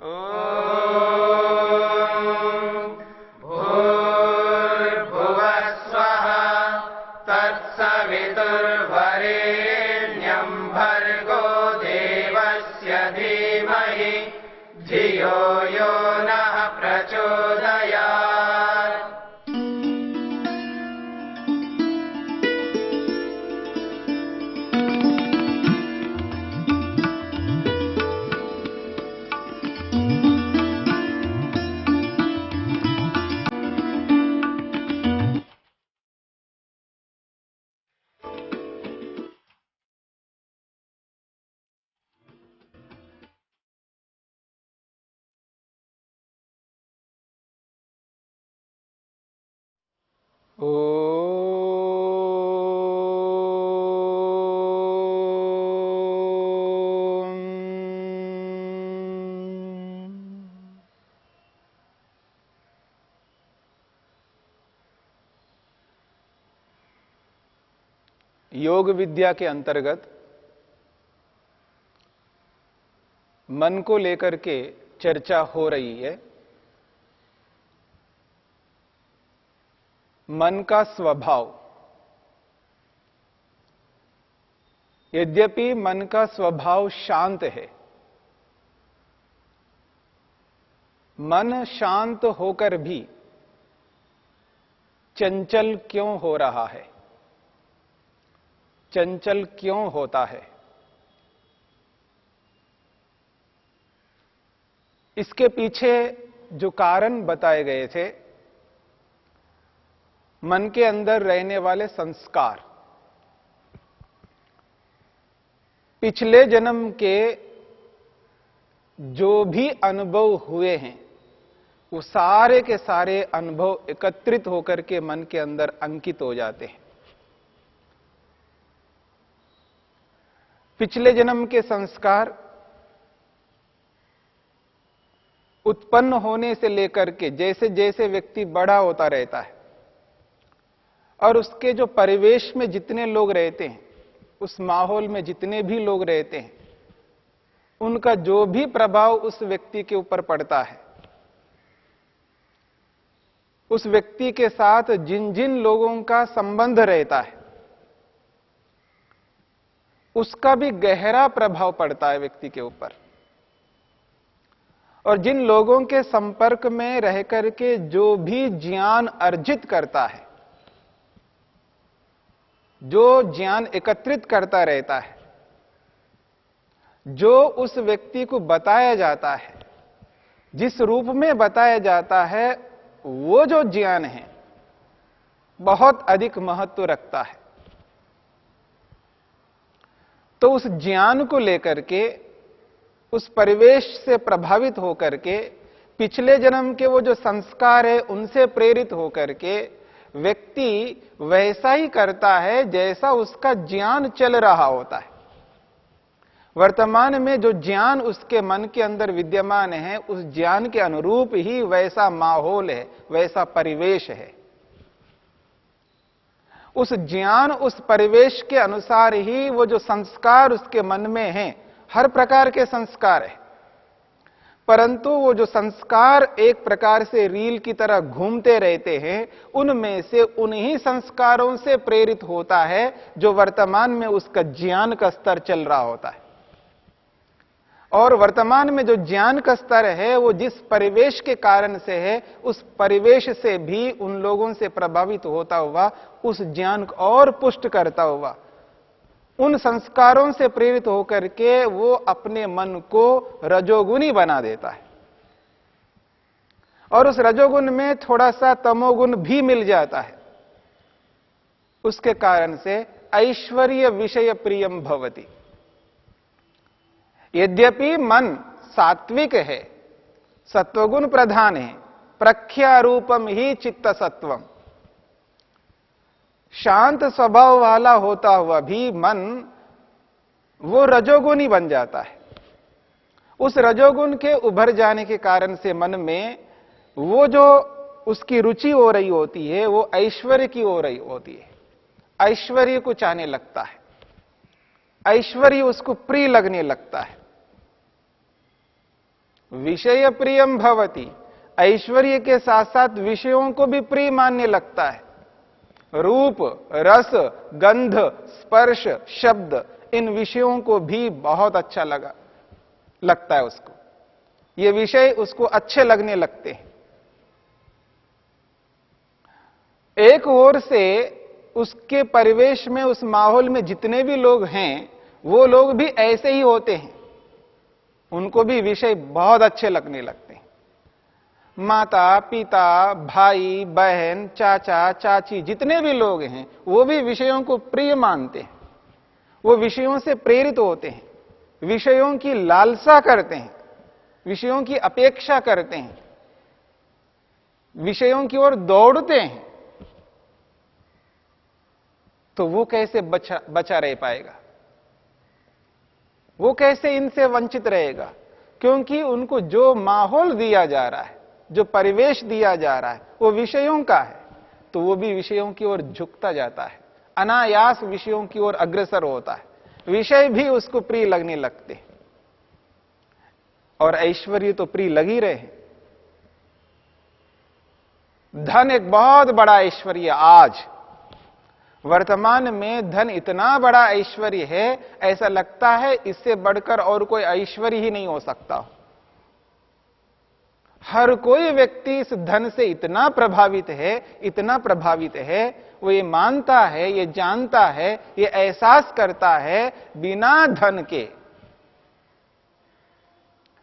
भूर्भुवः स्वः तत्सवितुर्वरेण्यं भर्गो देवस्य धीमहि धियो यो नः प्रचोदयात्। योग विद्या के अंतर्गत मन को लेकर के चर्चा हो रही है। मन का स्वभाव। यद्यपि मन का स्वभाव शांत है, मन शांत होकर भी चंचल क्यों हो रहा है, चंचल क्यों होता है? इसके पीछे जो कारण बताए गए थे, मन के अंदर रहने वाले संस्कार, पिछले जन्म के जो भी अनुभव हुए हैं, वो सारे के सारे अनुभव एकत्रित होकर के मन के अंदर अंकित हो जाते हैं। पिछले जन्म के संस्कार उत्पन्न होने से लेकर के जैसे जैसे व्यक्ति बड़ा होता रहता है और उसके जो परिवेश में जितने लोग रहते हैं, उस माहौल में जितने भी लोग रहते हैं, उनका जो भी प्रभाव उस व्यक्ति के ऊपर पड़ता है, उस व्यक्ति के साथ जिन जिन लोगों का संबंध रहता है, उसका भी गहरा प्रभाव पड़ता है व्यक्ति के ऊपर। और जिन लोगों के संपर्क में रह करके जो भी ज्ञान अर्जित करता है, जो ज्ञान एकत्रित करता रहता है, जो उस व्यक्ति को बताया जाता है, जिस रूप में बताया जाता है, वो जो ज्ञान है बहुत अधिक महत्व रखता है। तो उस ज्ञान को लेकर के, उस परिवेश से प्रभावित होकर के, पिछले जन्म के वो जो संस्कार है उनसे प्रेरित होकर के व्यक्ति वैसा ही करता है जैसा उसका ज्ञान चल रहा होता है। वर्तमान में जो ज्ञान उसके मन के अंदर विद्यमान है, उस ज्ञान के अनुरूप ही वैसा माहौल है, वैसा परिवेश है। उस ज्ञान, उस परिवेश के अनुसार ही वो जो संस्कार उसके मन में हैं, हर प्रकार के संस्कार है, परंतु वो जो संस्कार एक प्रकार से रील की तरह घूमते रहते हैं, उनमें से उन्हीं संस्कारों से प्रेरित होता है जो वर्तमान में उसका ज्ञान का स्तर चल रहा होता है। और वर्तमान में जो ज्ञान का स्तर है वो जिस परिवेश के कारण से है, उस परिवेश से भी उन लोगों से प्रभावित होता हुआ, उस ज्ञान को और पुष्ट करता हुआ, उन संस्कारों से प्रेरित होकर के वो अपने मन को रजोगुणी बना देता है। और उस रजोगुण में थोड़ा सा तमोगुण भी मिल जाता है। उसके कारण से ऐश्वर्य विषय प्रियम भवति। यद्यपि मन सात्विक है, सत्वगुण प्रधान है, प्रख्यारूपम ही चित्त सत्वम, शांत स्वभाव वाला होता हुआ भी मन वो रजोगुणी बन जाता है। उस रजोगुण के उभर जाने के कारण से मन में वो जो उसकी रुचि हो रही होती है, वो ऐश्वर्य की हो रही होती है। ऐश्वर्य को चाहने लगता है, ऐश्वर्य उसको प्रिय लगने लगता है। विषय प्रियम भवति, ऐश्वर्य के साथ साथ विषयों को भी प्रिय मानने लगता है। रूप, रस, गंध, स्पर्श, शब्द, इन विषयों को भी बहुत अच्छा लगता है उसको। ये विषय उसको अच्छे लगने लगते हैं। एक ओर से उसके परिवेश में, उस माहौल में जितने भी लोग हैं, वो लोग भी ऐसे ही होते हैं, उनको भी विषय बहुत अच्छे लगने लगते हैं। माता, पिता, भाई, बहन, चाचा, चाची, जितने भी लोग हैं, वो भी विषयों को प्रिय मानते हैं। वो विषयों से प्रेरित होते हैं, विषयों की लालसा करते हैं, विषयों की अपेक्षा करते हैं, विषयों की ओर दौड़ते हैं। तो वो कैसे बचा रह पाएगा? वो कैसे इनसे वंचित रहेगा? क्योंकि उनको जो माहौल दिया जा रहा है, जो परिवेश दिया जा रहा है, वो विषयों का है, तो वो भी विषयों की ओर झुकता जाता है, अनायास विषयों की ओर अग्रसर होता है, विषय भी उसको प्रिय लगने लगते हैं। और ऐश्वर्य तो प्रिय लग ही रहे हैं। धन एक बहुत बड़ा ऐश्वर्य। आज वर्तमान में धन इतना बड़ा ऐश्वर्य है, ऐसा लगता है इससे बढ़कर और कोई ऐश्वर्य ही नहीं हो सकता। हर कोई व्यक्ति इस धन से इतना प्रभावित है, इतना प्रभावित है, वो ये मानता है, ये जानता है, ये एहसास करता है, बिना धन के,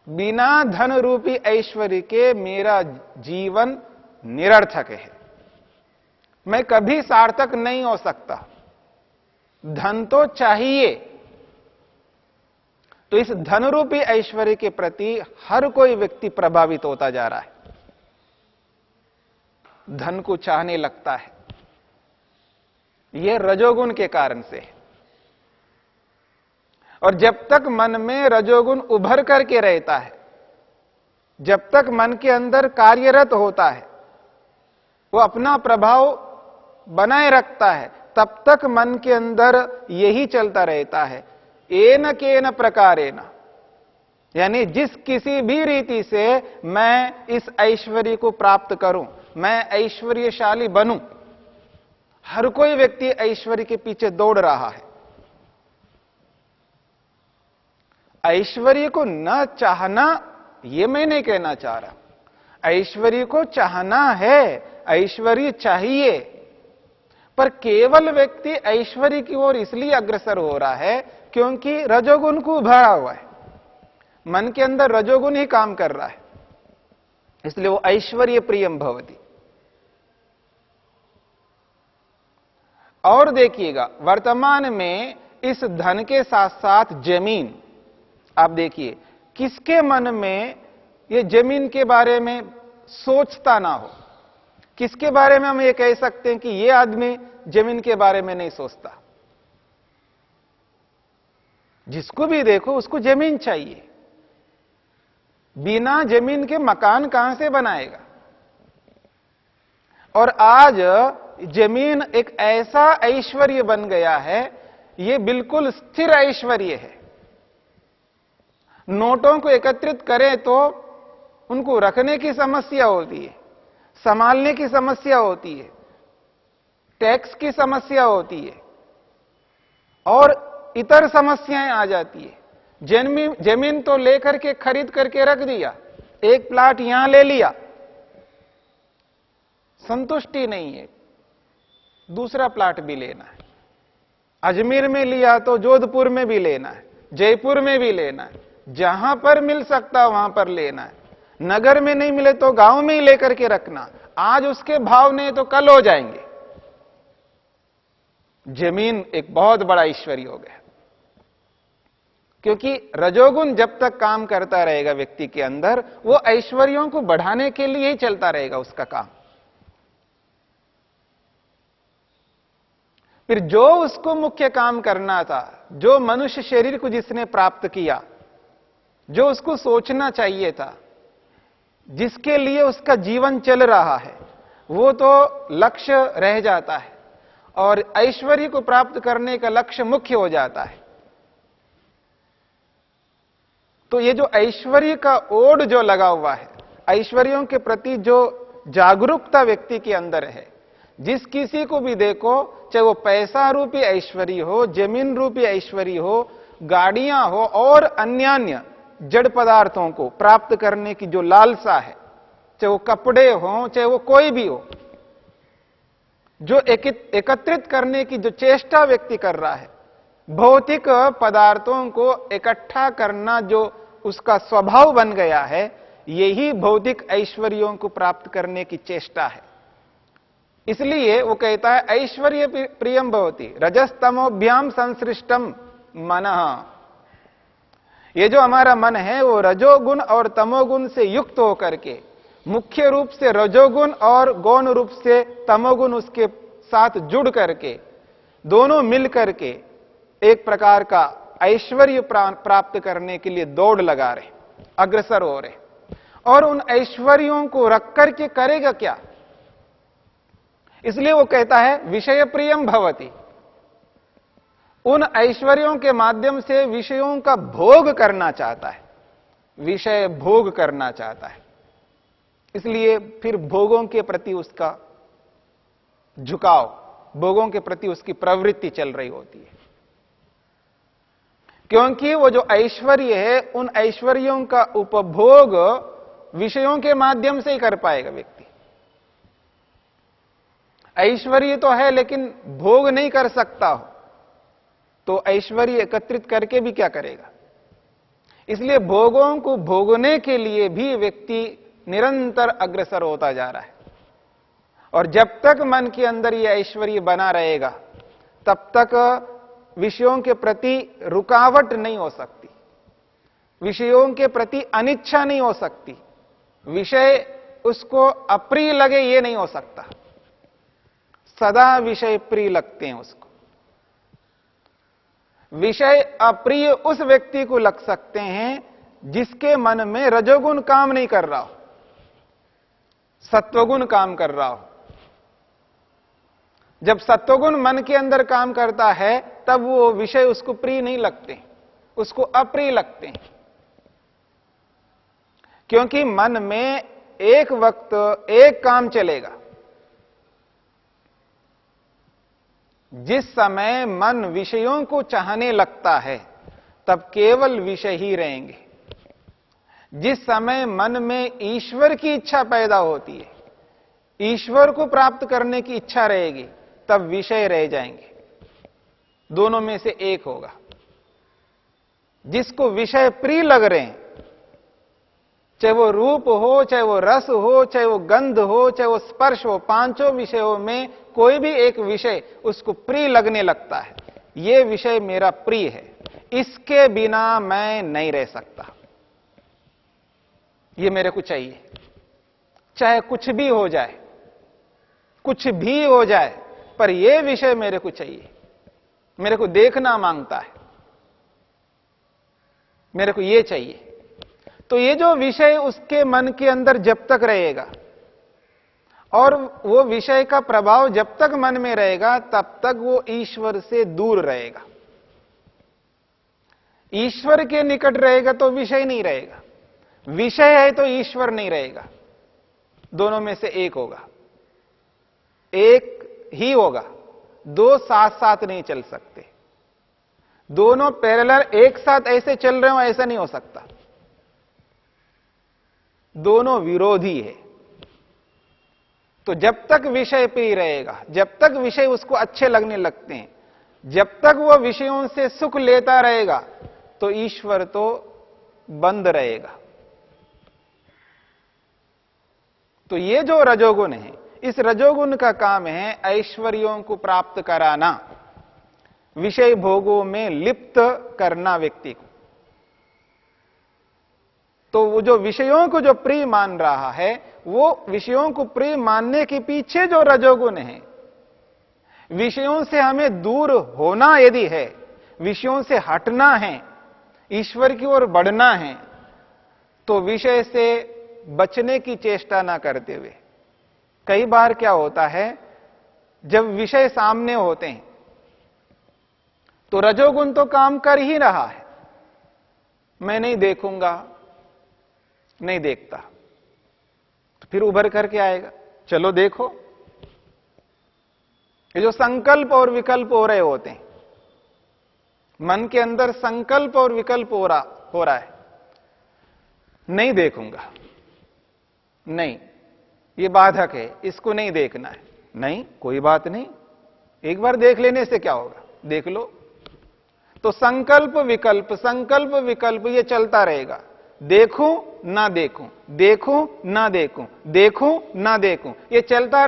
बिना धन रूपी ऐश्वर्य के मेरा जीवन निरर्थक है, मैं कभी सार्थक नहीं हो सकता। धन तो चाहिए। तो इस धन रूपी ऐश्वर्य के प्रति हर कोई व्यक्ति प्रभावित होता जा रहा है, धन को चाहने लगता है। यह रजोगुण के कारण से है। और जब तक मन में रजोगुण उभर करके रहता है, जब तक मन के अंदर कार्यरत होता है, वो अपना प्रभाव बनाए रखता है, तब तक मन के अंदर यही चलता रहता है, एन केन प्रकारेण, यानी जिस किसी भी रीति से मैं इस ऐश्वर्य को प्राप्त करूं, मैं ऐश्वर्यशाली बनूं। हर कोई व्यक्ति ऐश्वर्य के पीछे दौड़ रहा है। ऐश्वर्य को न चाहना, यह मैं नहीं कहना चाह रहा। ऐश्वर्य को चाहना है, ऐश्वर्य चाहिए, पर केवल व्यक्ति ऐश्वर्य की ओर इसलिए अग्रसर हो रहा है क्योंकि रजोगुण को भरा हुआ है, मन के अंदर रजोगुण ही काम कर रहा है, इसलिए वो ऐश्वर्य प्रियम भवति। और देखिएगा, वर्तमान में इस धन के साथ साथ जमीन, आप देखिए किसके मन में ये जमीन के बारे में सोचता ना हो। किसके बारे में हम ये कह सकते हैं कि ये आदमी जमीन के बारे में नहीं सोचता? जिसको भी देखो उसको जमीन चाहिए। बिना जमीन के मकान कहां से बनाएगा? और आज जमीन एक ऐसा ऐश्वर्य बन गया है, ये बिल्कुल स्थिर ऐश्वर्य है। नोटों को एकत्रित करें तो उनको रखने की समस्या होती है, संभालने की समस्या होती है, टैक्स की समस्या होती है और इतर समस्याएं आ जाती है। जमीन तो लेकर के खरीद करके रख दिया, एक प्लाट यहां ले लिया, संतुष्टि नहीं है, दूसरा प्लाट भी लेना है। अजमेर में लिया तो जोधपुर में भी लेना है, जयपुर में भी लेना है, जहां पर मिल सकता वहां पर लेना है। नगर में नहीं मिले तो गांव में ही लेकर के रखना। आज उसके भाव नहीं तो कल हो जाएंगे। जमीन एक बहुत बड़ा ऐश्वर्य हो गया, क्योंकि रजोगुण जब तक काम करता रहेगा व्यक्ति के अंदर, वो ऐश्वर्यों को बढ़ाने के लिए ही चलता रहेगा उसका काम। फिर जो उसको मुख्य काम करना था, जो मनुष्य शरीर को जिसने प्राप्त किया, जो उसको सोचना चाहिए था, जिसके लिए उसका जीवन चल रहा है, वो तो लक्ष्य रह जाता है और ऐश्वर्य को प्राप्त करने का लक्ष्य मुख्य हो जाता है। तो ये जो ऐश्वर्य का ओढ़ जो लगा हुआ है, ऐश्वर्यों के प्रति जो जागरूकता व्यक्ति के अंदर है, जिस किसी को भी देखो, चाहे वो पैसा रूपी ऐश्वर्य हो, जमीन रूपी ऐश्वर्य हो, गाड़ियां हो और अन्य जड़ पदार्थों को प्राप्त करने की जो लालसा है, चाहे वो कपड़े हो, चाहे वो कोई भी हो, जो एकत्रित करने की जो चेष्टा व्यक्ति कर रहा है, भौतिक पदार्थों को इकट्ठा करना जो उसका स्वभाव बन गया है, यही भौतिक ऐश्वर्यों को प्राप्त करने की चेष्टा है। इसलिए वो कहता है ऐश्वर्य प्रियम भवति रजस्तमोभ्याम संसृष्टम मनः। ये जो हमारा मन है वो रजोगुण और तमोगुण से युक्त होकर के, मुख्य रूप से रजोगुण और गौण रूप से तमोगुण उसके साथ जुड़ करके, दोनों मिल करके एक प्रकार का ऐश्वर्य प्राप्त करने के लिए दौड़ लगा रहे, अग्रसर हो रहे। और उन ऐश्वर्यों को रख करके करेगा क्या? इसलिए वो कहता है विषय प्रियम भवति। उन ऐश्वर्यों के माध्यम से विषयों का भोग करना चाहता है, विषय भोग करना चाहता है। इसलिए फिर भोगों के प्रति उसका झुकाव, भोगों के प्रति उसकी प्रवृत्ति चल रही होती है, क्योंकि वो जो ऐश्वर्य है, उन ऐश्वर्यों का उपभोग विषयों के माध्यम से ही कर पाएगा व्यक्ति। ऐश्वर्य तो है लेकिन भोग नहीं कर सकता हो, तो ऐश्वर्य एकत्रित करके भी क्या करेगा? इसलिए भोगों को भोगने के लिए भी व्यक्ति निरंतर अग्रसर होता जा रहा है। और जब तक मन के अंदर यह ऐश्वर्य बना रहेगा, तब तक विषयों के प्रति रुकावट नहीं हो सकती, विषयों के प्रति अनिच्छा नहीं हो सकती, विषय उसको अप्रिय लगे ये नहीं हो सकता। सदा विषय प्रिय लगते हैं उसको। विषय अप्रिय उस व्यक्ति को लग सकते हैं जिसके मन में रजोगुण काम नहीं कर रहा हो, सत्वगुण काम कर रहा हो। जब सत्वगुण मन के अंदर काम करता है, तब वो विषय उसको प्रिय नहीं लगते, उसको अप्रिय लगते हैं। क्योंकि मन में एक वक्त एक काम चलेगा। जिस समय मन विषयों को चाहने लगता है, तब केवल विषय ही रहेंगे। जिस समय मन में ईश्वर की इच्छा पैदा होती है, ईश्वर को प्राप्त करने की इच्छा रहेगी, तब विषय रह जाएंगे। दोनों में से एक होगा। जिसको विषय प्रिय लग रहे हैं, चाहे वो रूप हो, चाहे वो रस हो, चाहे वो गंध हो, चाहे वो स्पर्श हो, पांचों विषयों में कोई भी एक विषय उसको प्रिय लगने लगता है। ये विषय मेरा प्रिय है, इसके बिना मैं नहीं रह सकता, ये मेरे को चाहिए। चाहे कुछ भी हो जाए, कुछ भी हो जाए, पर यह विषय मेरे को चाहिए। मेरे को देखना मांगता है, मेरे को यह चाहिए। तो ये जो विषय उसके मन के अंदर जब तक रहेगा और वो विषय का प्रभाव जब तक मन में रहेगा, तब तक वो ईश्वर से दूर रहेगा। ईश्वर के निकट रहेगा तो विषय नहीं रहेगा, विषय है तो ईश्वर नहीं रहेगा। दोनों में से एक होगा, एक ही होगा। दो साथ साथ नहीं चल सकते। दोनों पैरेलल एक साथ ऐसे चल रहे हो, ऐसा नहीं हो सकता। दोनों विरोधी है। तो जब तक विषय प्रिय रहेगा, जब तक विषय उसको अच्छे लगने लगते हैं, जब तक वह विषयों से सुख लेता रहेगा, तो ईश्वर तो बंद रहेगा। तो ये जो रजोगुण है, इस रजोगुण का काम है ऐश्वर्यों को प्राप्त कराना, विषय भोगों में लिप्त करना व्यक्ति को। तो वो जो विषयों को जो प्रिय मान रहा है, वो विषयों को प्रिय मानने के पीछे जो रजोगुण है, विषयों से हमें दूर होना यदि है, विषयों से हटना है, ईश्वर की ओर बढ़ना है, तो विषय से बचने की चेष्टा ना करते हुए। कई बार क्या होता है, जब विषय सामने होते हैं तो रजोगुण तो काम कर ही रहा है, मैं नहीं देखूंगा, नहीं देखता, तो फिर उभर करके आएगा, चलो देखो। ये जो संकल्प और विकल्प हो रहे होते हैं, मन के अंदर संकल्प और विकल्प हो रहा है, नहीं देखूंगा, नहीं, ये बाधक है, इसको नहीं देखना है, नहीं कोई बात नहीं, एक बार देख लेने से क्या होगा, देख लो। तो संकल्प विकल्प ये चलता रहेगा, देखूं ना देखूं, देखूं ना देखूं, देखूं ना देखूं, ये चलता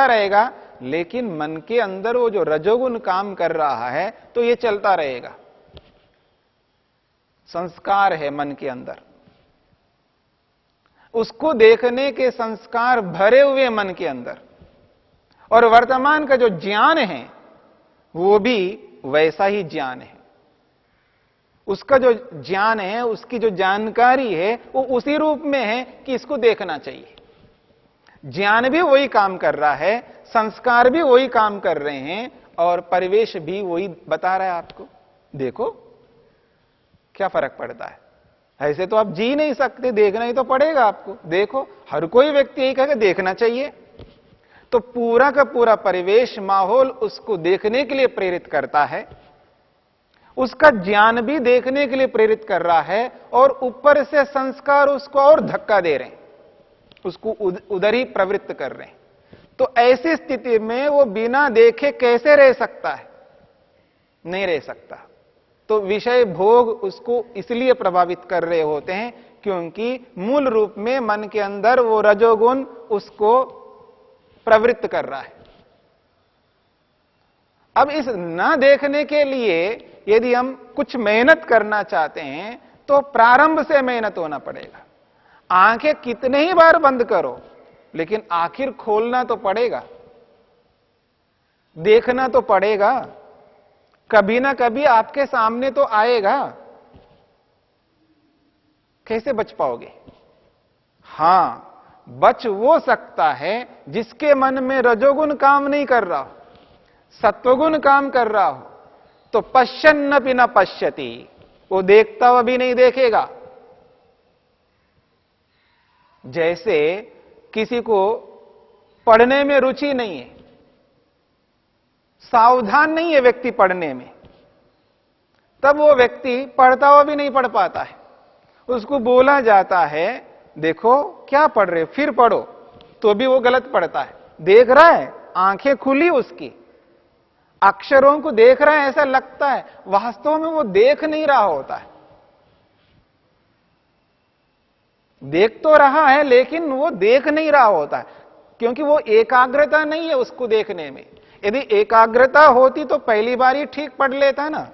रहेगा। लेकिन मन के अंदर वो जो रजोगुण काम कर रहा है तो ये चलता रहेगा। संस्कार है मन के अंदर, उसको देखने के संस्कार भरे हुए मन के अंदर, और वर्तमान का जो ज्ञान है वो भी वैसा ही ज्ञान है। उसका जो ज्ञान है, उसकी जो जानकारी है वो उसी रूप में है कि इसको देखना चाहिए। ज्ञान भी वही काम कर रहा है, संस्कार भी वही काम कर रहे हैं, और परिवेश भी वही बता रहा है आपको, देखो क्या फर्क पड़ता है। ऐसे तो आप जी नहीं सकते, देखना ही तो पड़ेगा आपको, देखो। हर कोई व्यक्ति यही कहेगा देखना चाहिए। तो पूरा का पूरा परिवेश, माहौल उसको देखने के लिए प्रेरित करता है, उसका ज्ञान भी देखने के लिए प्रेरित कर रहा है, और ऊपर से संस्कार उसको और धक्का दे रहे हैं, उसको उधर ही प्रवृत्त कर रहे हैं। तो ऐसी स्थिति में वो बिना देखे कैसे रह सकता है? नहीं रह सकता। तो विषय भोग उसको इसलिए प्रभावित कर रहे होते हैं क्योंकि मूल रूप में मन के अंदर वो रजोगुण उसको प्रवृत्त कर रहा है। अब इस न देखने के लिए यदि हम कुछ मेहनत करना चाहते हैं तो प्रारंभ से मेहनत होना पड़ेगा। आंखें कितने ही बार बंद करो, लेकिन आखिर खोलना तो पड़ेगा, देखना तो पड़ेगा, कभी ना कभी आपके सामने तो आएगा। कैसे बच पाओगे? हां, बच वो सकता है जिसके मन में रजोगुण काम नहीं कर रहा हो, सत्वगुण काम कर रहा हो। तो पश्यन्नपि न पश्यति, वो देखता हुआ भी नहीं देखेगा। जैसे किसी को पढ़ने में रुचि नहीं है, सावधान नहीं है व्यक्ति पढ़ने में, तब वो व्यक्ति पढ़ता हुआ भी नहीं पढ़ पाता है। उसको बोला जाता है देखो क्या पढ़ रहे, फिर पढ़ो, तो भी वो गलत पढ़ता है। देख रहा है, आंखें खुली उसकी, अक्षरों को देख रहा है, ऐसा लगता है, वास्तव में वो देख नहीं रहा होता है। देख तो रहा है लेकिन वो देख नहीं रहा होता है, क्योंकि वो एकाग्रता नहीं है उसको देखने में। यदि एकाग्रता होती तो पहली बार ही ठीक पढ़ लेता ना।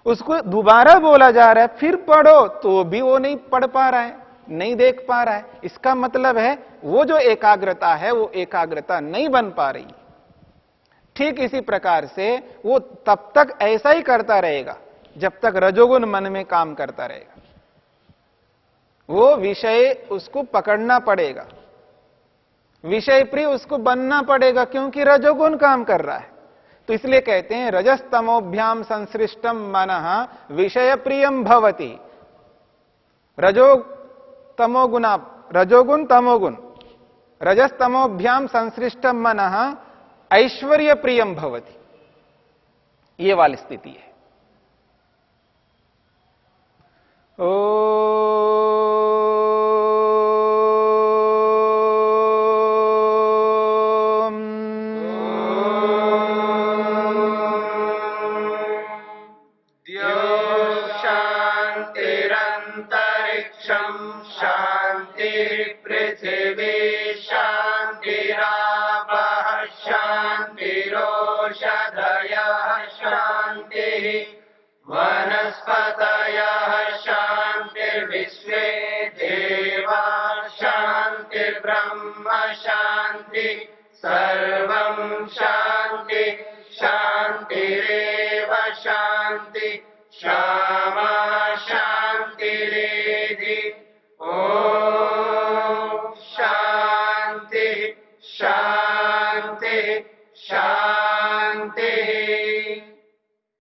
उसको दोबारा बोला जा रहा है फिर पढ़ो, तो भी वो नहीं पढ़ पा रहा है, नहीं देख पा रहा है। इसका मतलब है वो जो एकाग्रता है वो एकाग्रता नहीं बन पा रही। ठीक इसी प्रकार से वो तब तक ऐसा ही करता रहेगा जब तक रजोगुण मन में काम करता रहेगा। वो विषय उसको पकड़ना पड़ेगा, विषय प्रिय उसको बनना पड़ेगा, क्योंकि रजोगुण काम कर रहा है। तो इसलिए कहते हैं रजस्तमोभ्याम संसृष्टम मनः विषय प्रियम भवति। रजोगुण तमोगुण, रजस्तमोभ्याम संसृष्टम मनः ऐश्वर्य प्रियम भवति, ये वाली स्थिति है। वनस्पतयः शान्तिर्विश्वे देवा शान्तिर्ब्रह्म शान्ति सर्वं शान्ति शान्तिरेव शान्ति शान्ति।